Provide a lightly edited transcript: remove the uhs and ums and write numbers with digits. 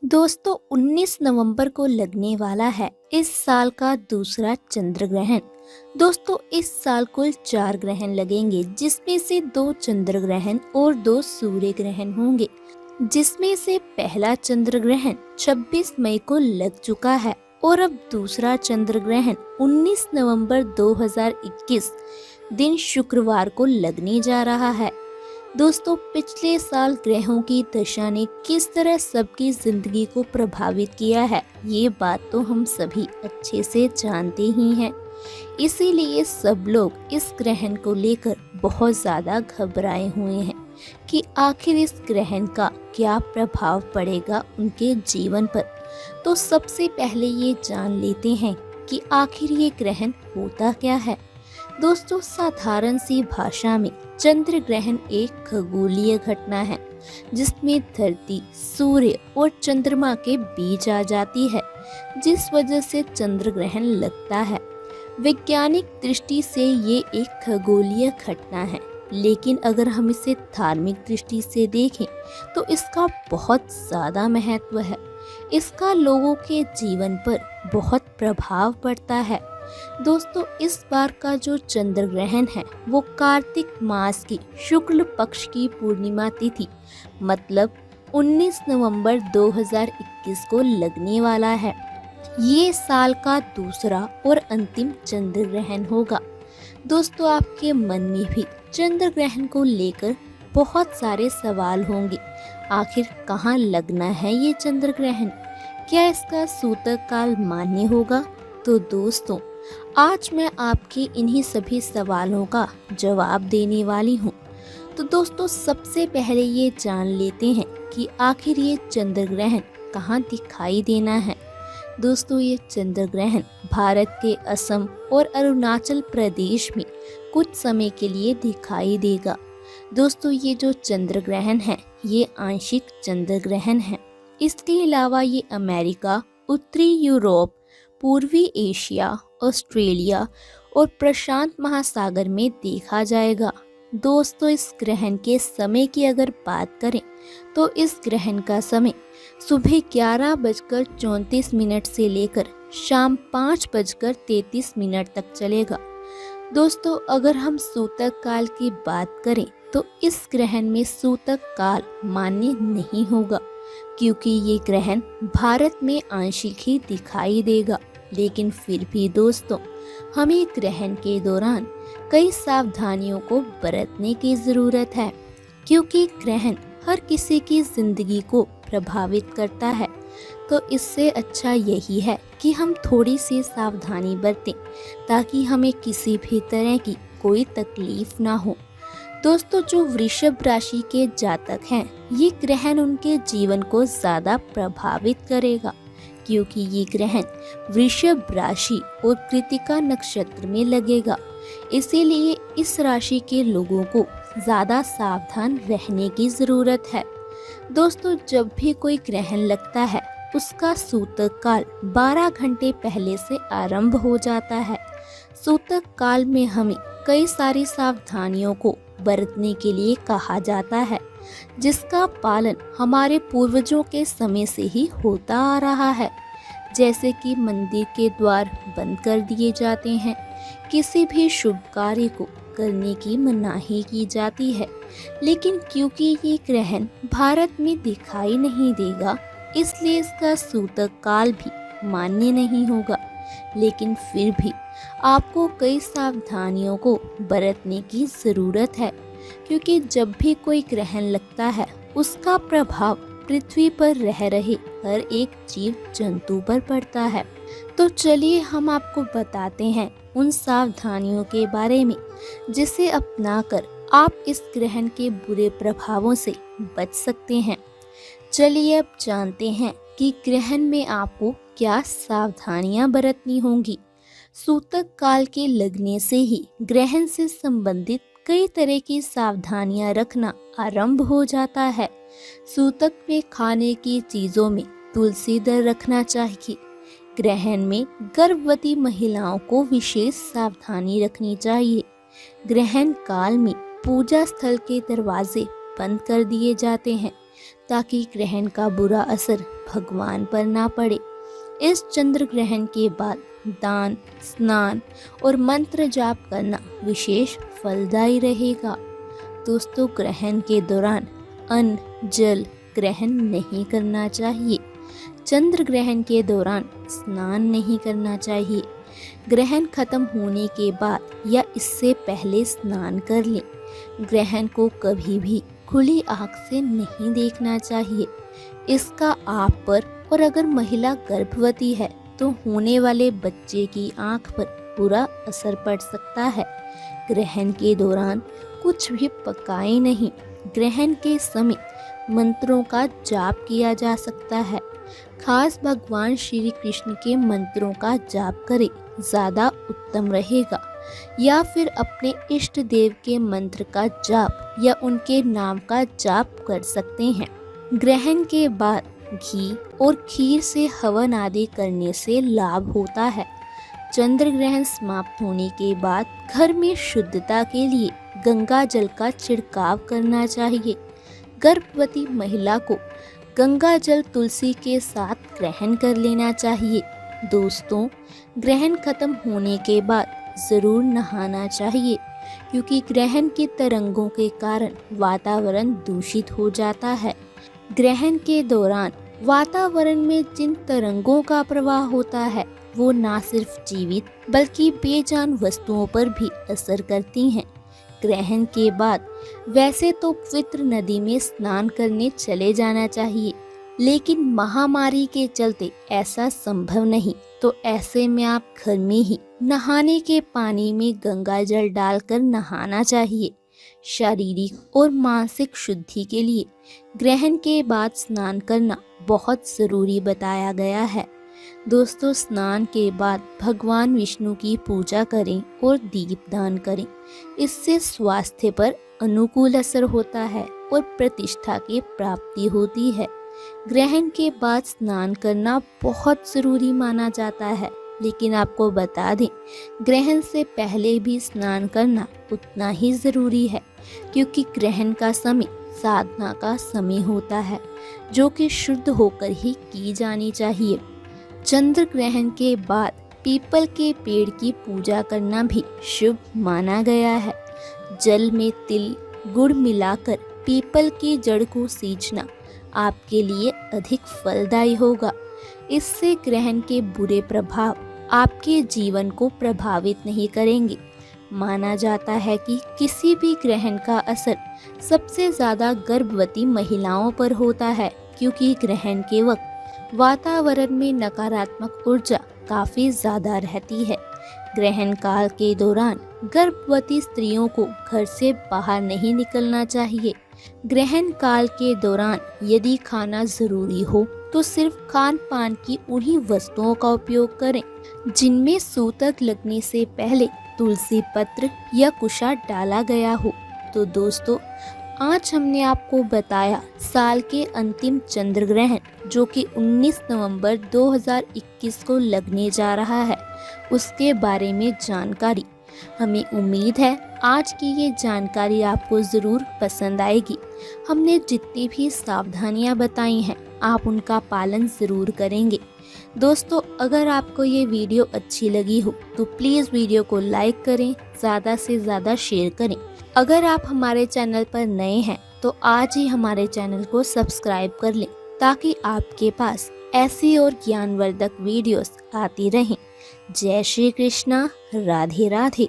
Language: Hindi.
दोस्तों 19 नवंबर को लगने वाला है इस साल का दूसरा चंद्र ग्रहण। दोस्तों इस साल कुल 4 ग्रहण लगेंगे, जिसमें से 2 चंद्र ग्रहण और 2 सूर्य ग्रहण होंगे। जिसमें से पहला चंद्र ग्रहण 26 मई को लग चुका है और अब दूसरा चंद्र ग्रहण 19 नवंबर 2021 दिन शुक्रवार को लगने जा रहा है। दोस्तों पिछले साल ग्रहों की दशा ने किस तरह सबकी जिंदगी को प्रभावित किया है, ये बात तो हम सभी अच्छे से जानते ही हैं। इसीलिए सब लोग इस ग्रहण को लेकर बहुत ज़्यादा घबराए हुए हैं कि आखिर इस ग्रहण का क्या प्रभाव पड़ेगा उनके जीवन पर। तो सबसे पहले ये जान लेते हैं कि आखिर ये ग्रहण होता क्या है। दोस्तों साधारण सी भाषा में चंद्र ग्रहण एक खगोलीय घटना है जिसमें धरती, सूर्य और चंद्रमा के बीच आ जाती है, जिस वजह से चंद्र ग्रहण लगता है। वैज्ञानिक दृष्टि से ये एक खगोलीय घटना है, लेकिन अगर हम इसे धार्मिक दृष्टि से देखें तो इसका बहुत ज़्यादा महत्व है। इसका लोगों के जीवन पर बहुत प्रभाव पड़ता है। दोस्तों इस बार का जो चंद्र ग्रहण है वो कार्तिक मास की शुक्ल पक्ष की पूर्णिमा तिथि मतलब 19 नवंबर 2021 को लगने वाला है। ये साल का दूसरा और अंतिम चंद्र ग्रहण होगा। दोस्तों आपके मन में भी चंद्र ग्रहण को लेकर बहुत सारे सवाल होंगे। आखिर कहाँ लगना है ये चंद्र ग्रहण, क्या इसका सूतक काल मान्य होगा? तो दोस्तों आज मैं आपके इन्हीं सभी सवालों का जवाब देने वाली हूँ। तो दोस्तों सबसे पहले ये जान लेते हैं कि आखिर ये चंद्र ग्रहण कहाँ दिखाई देना है। दोस्तों ये चंद्र ग्रहण भारत के असम और अरुणाचल प्रदेश में कुछ समय के लिए दिखाई देगा। दोस्तों ये जो चंद्र ग्रहण है ये आंशिक चंद्र ग्रहण है। इसके अलावा ये अमेरिका, उत्तरी यूरोप, पूर्वी एशिया, ऑस्ट्रेलिया और प्रशांत महासागर में देखा जाएगा। दोस्तों इस ग्रहण के समय की अगर बात करें तो इस ग्रहण का समय सुबह 11:34 से लेकर शाम 5:33 तक चलेगा। दोस्तों अगर हम सूतक काल की बात करें तो इस ग्रहण में सूतक काल मान्य नहीं होगा, क्योंकि ये ग्रहण भारत में आंशिक ही दिखाई देगा। लेकिन फिर भी दोस्तों हमें ग्रहण के दौरान कई सावधानियों को बरतने की ज़रूरत है, क्योंकि ग्रहण हर किसी की ज़िंदगी को प्रभावित करता है। तो इससे अच्छा यही है कि हम थोड़ी सी सावधानी बरतें ताकि हमें किसी भी तरह की कोई तकलीफ ना हो। दोस्तों जो वृषभ राशि के जातक हैं ये ग्रहण उनके जीवन को ज़्यादा प्रभावित करेगा, क्योंकि ये ग्रहण वृषभ राशि और कृतिका नक्षत्र में लगेगा। इसीलिए इस राशि के लोगों को ज़्यादा सावधान रहने की ज़रूरत है। दोस्तों जब भी कोई ग्रहण लगता है उसका सूतक काल 12 घंटे पहले से आरंभ हो जाता है। सूतक काल में हमें कई सारी सावधानियों को बरतने के लिए कहा जाता है, जिसका पालन हमारे पूर्वजों के समय से ही होता आ रहा है। जैसे कि मंदिर के द्वार बंद कर दिए जाते हैं, किसी भी शुभ कार्य को करने की मनाही की जाती है। लेकिन क्योंकि ये ग्रहण भारत में दिखाई नहीं देगा, इसलिए इसका सूतक काल भी मान्य नहीं होगा। लेकिन फिर भी आपको कई सावधानियों को बरतने की ज़रूरत है, क्योंकि जब भी कोई ग्रहण लगता है उसका प्रभाव पृथ्वी पर रह रहे हर एक जीव जंतु पर पड़ता है। तो चलिए हम आपको बताते हैं उन सावधानियों के बारे में जिसे अपनाकर आप इस ग्रहण के बुरे प्रभावों से बच सकते हैं। चलिए अब जानते हैं कि ग्रहण में आपको क्या सावधानियां बरतनी होंगी। सूतक काल के लगने से ही ग्रहण से संबंधित कई तरह की सावधानियां रखना आरंभ हो जाता है। सूतक में खाने की चीज़ों में तुलसी दल रखना चाहिए। ग्रहण में गर्भवती महिलाओं को विशेष सावधानी रखनी चाहिए। ग्रहण काल में पूजा स्थल के दरवाजे बंद कर दिए जाते हैं ताकि ग्रहण का बुरा असर भगवान पर ना पड़े। इस चंद्र ग्रहण के बाद दान, स्नान और मंत्र जाप करना विशेष फलदायी रहेगा। दोस्तों, ग्रहण के दौरान अन्न, जल ग्रहण नहीं करना चाहिए। चंद्र ग्रहण के दौरान स्नान नहीं करना चाहिए। ग्रहण खत्म होने के बाद या इससे पहले स्नान कर लें। ग्रहण को कभी भी खुली आंख से नहीं देखना चाहिए। इसका आप पर और अगर महिला गर्भवती है तो होने वाले बच्चे की आंख पर बुरा असर पड़ सकता है। ग्रहण के दौरान कुछ भी पकाएं नहीं। ग्रहण के समय मंत्रों का जाप किया जा सकता है। खास भगवान श्री कृष्ण के मंत्रों का जाप करें, ज़्यादा उत्तम रहेगा। या फिर अपने इष्ट देव के मंत्र का जाप या उनके नाम का जाप कर सकते हैं। ग्रहण के बाद घी और खीर से हवन आदि करने से लाभ होता है। चंद्र ग्रहण समाप्त होने के बाद घर में शुद्धता के लिए गंगा जल का छिड़काव करना चाहिए। गर्भवती महिला को गंगा जल तुलसी के साथ ग्रहण कर लेना चाहिए। दोस्तों, ग्रहण खत्म होने के बाद ज़रूर नहाना चाहिए, क्योंकि ग्रहण की तरंगों के कारण वातावरण दूषित हो जाता है। ग्रहण के दौरान वातावरण में जिन तरंगों का प्रवाह होता है वो ना सिर्फ जीवित बल्कि बेजान वस्तुओं पर भी असर करती हैं। ग्रहण के बाद वैसे तो पवित्र नदी में स्नान करने चले जाना चाहिए, लेकिन महामारी के चलते ऐसा संभव नहीं, तो ऐसे में आप घर में ही नहाने के पानी में गंगा जल डालकर नहाना चाहिए। शारीरिक और मानसिक शुद्धि के लिए ग्रहण के बाद स्नान करना बहुत ज़रूरी बताया गया है। दोस्तों, स्नान के बाद भगवान विष्णु की पूजा करें और दीपदान करें। इससे स्वास्थ्य पर अनुकूल असर होता है और प्रतिष्ठा की प्राप्ति होती है। ग्रहण के बाद स्नान करना बहुत ज़रूरी माना जाता है, लेकिन आपको बता दें, ग्रहण से पहले भी स्नान करना उतना ही ज़रूरी है, क्योंकि ग्रहण का समय साधना का समय होता है, जो कि शुद्ध होकर ही की जानी चाहिए। चंद्र ग्रहण के बाद पीपल के पेड़ की पूजा करना भी शुभ माना गया है। जल में तिल, गुड़ मिलाकर पीपल की जड़ को सींचना आपके लिए अधिक फलदायी होगा। इससे ग्रहण के बुरे प्रभाव आपके जीवन को प्रभावित नहीं करेंगे। माना जाता है कि किसी भी ग्रहण का असर सबसे ज़्यादा गर्भवती महिलाओं पर होता है, क्योंकि ग्रहण के वक्त वातावरण में नकारात्मक ऊर्जा काफ़ी ज़्यादा रहती है। ग्रहण काल के दौरान गर्भवती स्त्रियों को घर से बाहर नहीं निकलना चाहिए। ग्रहण काल के दौरान यदि खाना ज़रूरी हो तो सिर्फ खान पान की उन्हीं वस्तुओं का उपयोग करें जिनमें सूतक लगने से पहले तुलसी पत्र या कुशा डाला गया हो। तो दोस्तों, आज हमने आपको बताया साल के अंतिम चंद्र ग्रहण, जो कि 19 नवंबर 2021 को लगने जा रहा है, उसके बारे में जानकारी। हमें उम्मीद है आज की ये जानकारी आपको ज़रूर पसंद आएगी। हमने जितनी भी सावधानियां बताई हैं आप उनका पालन ज़रूर करेंगे। दोस्तों, अगर आपको ये वीडियो अच्छी लगी हो तो प्लीज़ वीडियो को लाइक करें, ज़्यादा से ज़्यादा शेयर करें। अगर आप हमारे चैनल पर नए हैं तो आज ही हमारे चैनल को सब्सक्राइब कर लें, ताकि आपके पास ऐसी और ज्ञानवर्धक वीडियोस आती रहें। जय श्री कृष्णा, राधे राधे।